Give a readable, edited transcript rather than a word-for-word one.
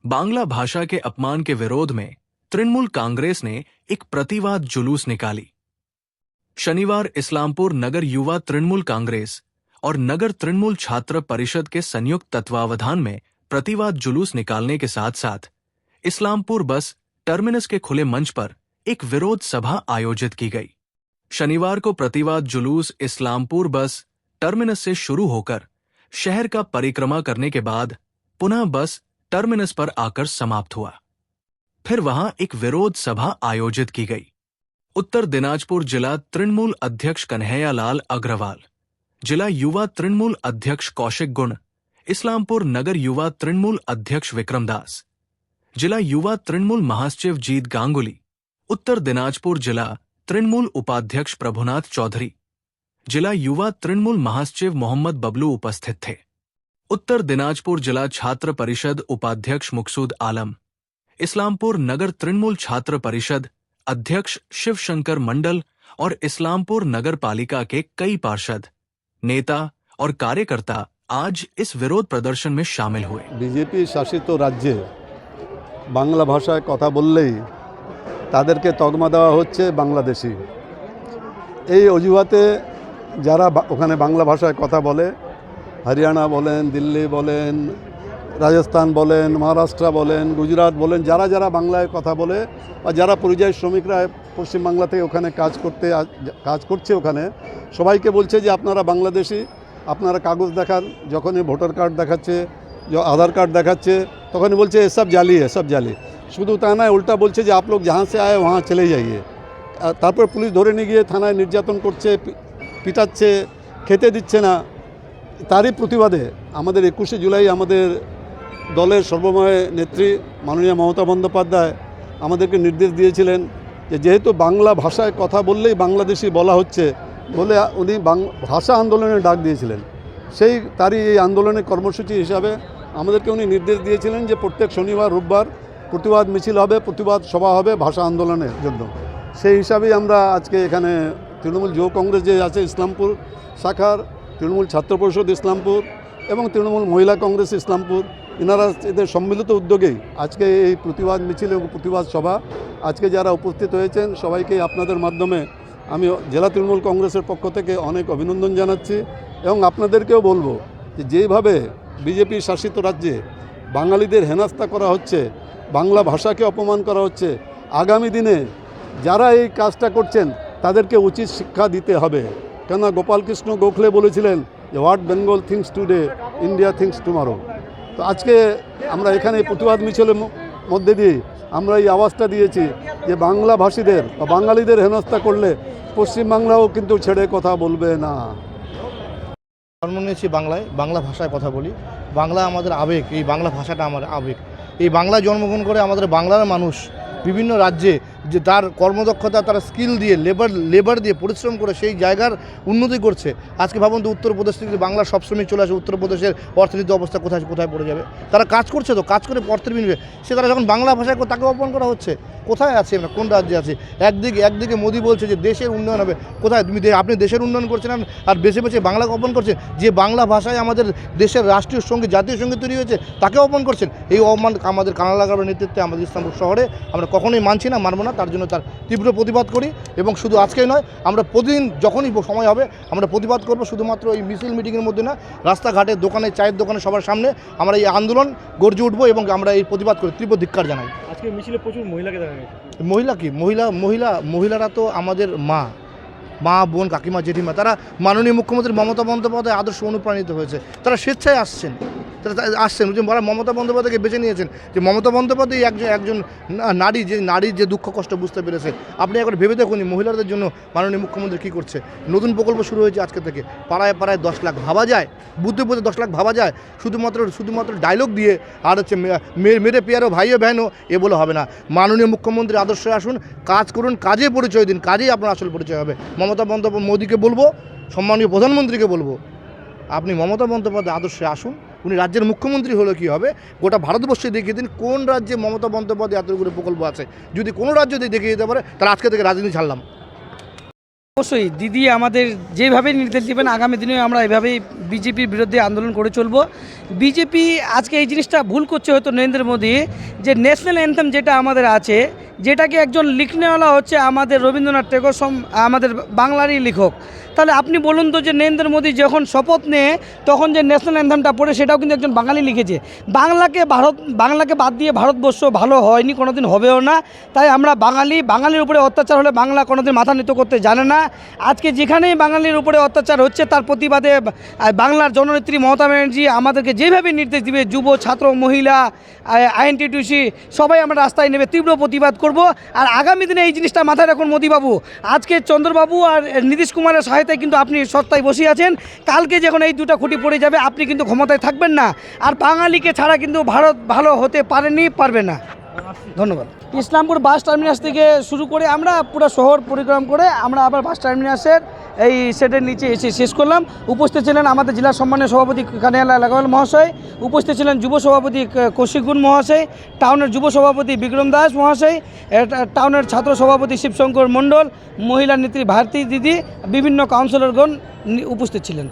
बांग्ला भाषा के अपमान के विरोध में तृणमूल कांग्रेस ने एक प्रतिवाद जुलूस निकाली। शनिवार इस्लामपुर नगर युवा तृणमूल कांग्रेस और नगर तृणमूल छात्र परिषद के संयुक्त तत्वावधान में प्रतिवाद जुलूस निकालने के साथ साथ इस्लामपुर बस टर्मिनस के खुले मंच पर एक विरोध सभा आयोजित की गई। शनिवार को प्रतिवाद जुलूस इस्लामपुर बस टर्मिनस से शुरू होकर शहर का परिक्रमा करने के बाद पुनः बस टर्मिनस पर आकर समाप्त हुआ। फिर वहां एक विरोध सभा आयोजित की गई। उत्तर दिनाजपुर जिला तृणमूल अध्यक्ष कन्हैयालाल अग्रवाल, जिला युवा तृणमूल अध्यक्ष कौशिक गुण, इस्लामपुर नगर युवा तृणमूल अध्यक्ष विक्रम दास, जिला युवा तृणमूल महासचिव जीत गांगुली, उत्तर दिनाजपुर जिला तृणमूल उपाध्यक्ष प्रभुनाथ चौधरी, जिला युवा तृणमूल महासचिव मोहम्मद बबलू उपस्थित थे। उत्तर दिनाजपुर जिला छात्र परिषद उपाध्यक्ष मुकसूद आलम, इस्लामपुर नगर तृणमूल छात्र परिषद अध्यक्ष शिवशंकर मंडल और इस्लामपुर नगर पालिका के कई पार्षद, नेता और कार्यकर्ता आज इस विरोध प्रदर्शन में शामिल हुए। बीजेपी शासित राज्ये बांग्ला भाषाয় কথা বললেই তাদেরকে তকমা দেওয়া হচ্ছে বাংলাদেশি। এই অজুহাতে যারা ওখানে বাংলা ভাষায় কথা বলে, হরিয়ানা বলেন, দিল্লি বলেন, রাজস্থান বলেন, মহারাষ্ট্র বলেন, গুজরাট বলেন, যারা যারা বাংলায় কথা বলে বা যারা পরিযায়ী শ্রমিকরা পশ্চিমবাংলা থেকে ওখানে কাজ করছে ওখানে সবাইকে বলছে যে আপনারা বাংলাদেশি, আপনারা কাগজ দেখান। যখনই ভোটার কার্ড দেখাচ্ছে, আধার কার্ড দেখাচ্ছে, তখনই বলছে এসব জালি, এসব জালি। শুধু তা নয়, উল্টা বলছে যে आप लोग जहाँ से आए वहाँ चले जाइए। তারপর পুলিশ ধরে নিয়ে গিয়ে থানায় নির্যাতন করছে, পিটাচ্ছে, খেতে দিচ্ছে না। তারই প্রতিবাদে আমাদের 21শে জুলাই আমাদের দলের সর্বময় নেত্রী মাননীয় মমতা বন্দ্যোপাধ্যায় আমাদেরকে নির্দেশ দিয়েছিলেন যে যেহেতু বাংলা ভাষায় কথা বললেই বাংলাদেশি বলা হচ্ছে বলে উনি ভাষা আন্দোলনের ডাক দিয়েছিলেন। তারই এই আন্দোলনের কর্মসূচি হিসাবে আমাদেরকে উনি নির্দেশ দিয়েছিলেন যে প্রত্যেক শনিবার রোববার প্রতিবাদ মিছিল হবে, প্রতিবাদ সভা হবে ভাষা আন্দোলনের জন্য। সেই হিসাবেই আমরা আজকে এখানে তৃণমূল যুব কংগ্রেস যে আছে ইসলামপুর শাখার, তৃণমূল ছাত্র পরিষদ ইসলামপুর এবং তৃণমূল মহিলা কংগ্রেস ইসলামপুর, এনারা এদের সম্মিলিত উদ্যোগেই আজকে এই প্রতিবাদ মিছিল এবং প্রতিবাদ সভা আজকে যারা উপস্থিত হয়েছেন সবাইকে আপনাদের মাধ্যমে আমি জেলা তৃণমূল কংগ্রেসের পক্ষ থেকে অনেক অভিনন্দন জানাচ্ছি এবং আপনাদেরকেও বলবো যে যেভাবে বিজেপি শাসিত রাজ্যে বাঙালিদের হেনস্থা করা হচ্ছে, বাংলা ভাষাকে অপমান করা হচ্ছে, আগামী দিনে যারা এই কাজটা করছেন তাদেরকে উচিত শিক্ষা দিতে হবে। কেননা গোপালকৃষ্ণ গোখলে বলেছিলেন যে what Bengal things today India things tomorrow. তো আজকে আমরা এখানে প্রতিবাদ মিছিলের মধ্যে দিয়ে আমরা এই আওয়াজটা দিয়েছি যে বাংলা ভাষীদের বা বাঙালিদের হেনস্থা করলে পশ্চিমবাংলাও কিন্তু ছেড়ে কথা বলবে না। জন্ম নিয়েছি বাংলায়, বাংলা ভাষায় কথা বলি। বাংলা আমাদের আবেগ, এই বাংলা ভাষাটা আমার আবেগ। এই বাংলায় জন্মগ্রহণ করে আমাদের বাংলার মানুষ বিভিন্ন রাজ্যে যে তার কর্মদক্ষতা, তারা স্কিল দিয়ে লেবার দিয়ে পরিশ্রম করে সেই জায়গার উন্নতি করছে। আজকে ভাবুন তো উত্তরপ্রদেশ থেকে বাংলার সব শ্রমিক চলে আসে, উত্তরপ্রদেশের অর্থনীতি অবস্থা কোথায় পড়ে যাবে। তারা কাজ করছে, তো কাজ করে অর্থের বিনিময়ে সে তারা যখন বাংলা ভাষায় তাকে অপমান করা হচ্ছে। কোথায় আছে আমরা, কোন রাজ্যে আছে? একদিকে মোদি বলছে যে দেশের উন্নয়ন হবে। কোথায় আপনি দেশের উন্নয়ন করছেন আর বেছে বেছে বাংলাকে অপমান করছেন? যে বাংলা ভাষায় আমাদের দেশের রাষ্ট্রীয় সঙ্গীত, জাতীয় সঙ্গীত তৈরি হয়েছে তাকে অপমান করছেন। এই অপমান আমাদের কানাডা গার্ডের নেতৃত্বে আমাদের ইসলামপুর শহরে আমরা কখনোই মানছি না, মানব না। তার জন্য তার তীব্র প্রতিবাদ করি এবং শুধু আজকেই নয়, আমরা প্রতিদিন যখনই সময় হবে আমরা প্রতিবাদ করব। শুধুমাত্র এই মিছিল মিটিংয়ের মধ্যে না, রাস্তাঘাটে, দোকানে, চায়ের দোকানে সবার সামনে আমরা এই আন্দোলন গর্জে উঠবো এবং আমরা এই প্রতিবাদ করে তীব্র ধিক্কার জানাই। আজকে মিছিলে প্রচুর মহিলাকে দেখা গেছে। মহিলারা তো আমাদের মা, বোন, কাকিমা, জেঠিমা। তারা মাননীয় মুখ্যমন্ত্রী মমতা বন্দ্যোপাধ্যায় আদর্শ অনুপ্রাণিত হয়েছে। তারা স্বেচ্ছায় আসছেন, বলা মমতা বন্দ্যোপাধ্যায়কে বেছে নিয়েছেন যে মমতা বন্দ্যোপাধ্যায় একজন নারীর যে দুঃখ কষ্ট বুঝতে পেরেছে। আপনি একবার ভেবে দেখুন মহিলাদের জন্য মাননীয় মুখ্যমন্ত্রী কী করছে। নতুন প্রকল্প শুরু হয়েছে আজকে থেকে, পাড়ায় 10 লাখ ভাবা যায়, বুদ্ধি 10 লাখ ভাবা যায় শুধুমাত্র ডায়লগ দিয়ে আর হচ্ছে মেরে পেয়ারো ভাইও ভ্যানও এ বলে হবে না। মাননীয় মুখ্যমন্ত্রী আদর্শে আসুন, কাজ করুন, কাজে পরিচয় দিন, কাজেই আপনার আসল পরিচয় হবে। মমতা বন্দ্যোপাধ্যায়, মোদীকে বলবো, সম্মানীয় প্রধানমন্ত্রীকে বলবো, আপনি মমতা বন্দ্যোপাধ্যায় আদর্শে আসুন। উনি রাজ্যের মুখ্যমন্ত্রী হলে কী হবে, গোটা ভারতবর্ষে দেখিয়ে দিন কোন রাজ্যে মমতা বন্দ্যোপাধ্যায় এতগুলো প্রকল্প আছে। যদি কোনো রাজ্য দেখিয়ে দিতে পারে তাহলে আজকে থেকে রাজনীতি ছাড়লাম। অবশ্যই দিদি আমাদের যেভাবে নির্দেশ দেবেন আগামী দিনে আমরা এভাবেই বিজেপির বিরুদ্ধে আন্দোলন করে চলব বিজেপি আজকে এই জিনিসটা ভুল করছে হয়তো নরেন্দ্র মোদী, যে ন্যাশনাল অ্যান্থেম যেটা আমাদের আছে, যেটাকে একজন লিখনেওয়ালা হচ্ছে আমাদের রবীন্দ্রনাথ ঠাকুর, আমাদের বাংলারই লেখক। তাহলে আপনি বলুন তো, যে নরেন্দ্র মোদী যখন শপথ নেয় তখন যে ন্যাশনাল অ্যান্থেমটা পড়ে সেটাও কিন্তু একজন বাঙালি লিখেছে। বাংলাকে বাদ দিয়ে ভারতবর্ষ ভালো হয়নি, কোনোদিন হবেও না। তাই আমরা বাঙালির উপরে অত্যাচার হলে বাংলা কোনোদিন মাথা নত করতে জানে না। আজকে যেখানেই বাঙালির উপরে অত্যাচার হচ্ছে তার প্রতিবাদে বাংলার জননেত্রী মমতা ব্যানার্জি আমাদেরকে যেভাবে নির্দেশ দিবে, যুব, ছাত্র, মহিলা, আইএনটিটিউসি সবাই আমরা রাস্তায় নেবে, তীব্র প্রতিবাদ করব। আর আগামী দিনে এই জিনিসটা মাথায় রাখুন মোদিবাবু, আজকে চন্দ্রবাবু আর নীতিশ কুমারের সহায়তায় কিন্তু আপনি সত্তায় বসে আছেন। কালকে যখন এই দুটো খুঁটি পড়ে যাবে আপনি কিন্তু ক্ষমতায় থাকবেন না। আর বাঙালিকে ছাড়া কিন্তু ভারত ভালো হতে পারবে না। ধন্যবাদ। ইসলামপুর বাস টার্মিনাস থেকে শুরু করে আমরা পুরো শহর পরিক্রমা করে আমরা আবার বাস টার্মিনাসের এই শেডের নিচে এসে শেষ করলাম। উপস্থিত ছিলেন আমাদের জেলা সম্মানীয় সভাপতি কানিয়ালা লাগাওয়াল মহাশয়, উপস্থিত ছিলেন যুব সভাপতি কৌশিকগুণ মহাশয়, টাউনের যুব সভাপতি বিক্রম দাস মহাশয়, টাউনের ছাত্র সভাপতি শিবশঙ্কর মণ্ডল, মহিলা নেত্রী ভারতী দিদি, বিভিন্ন কাউন্সিলরগণ উপস্থিত ছিলেন।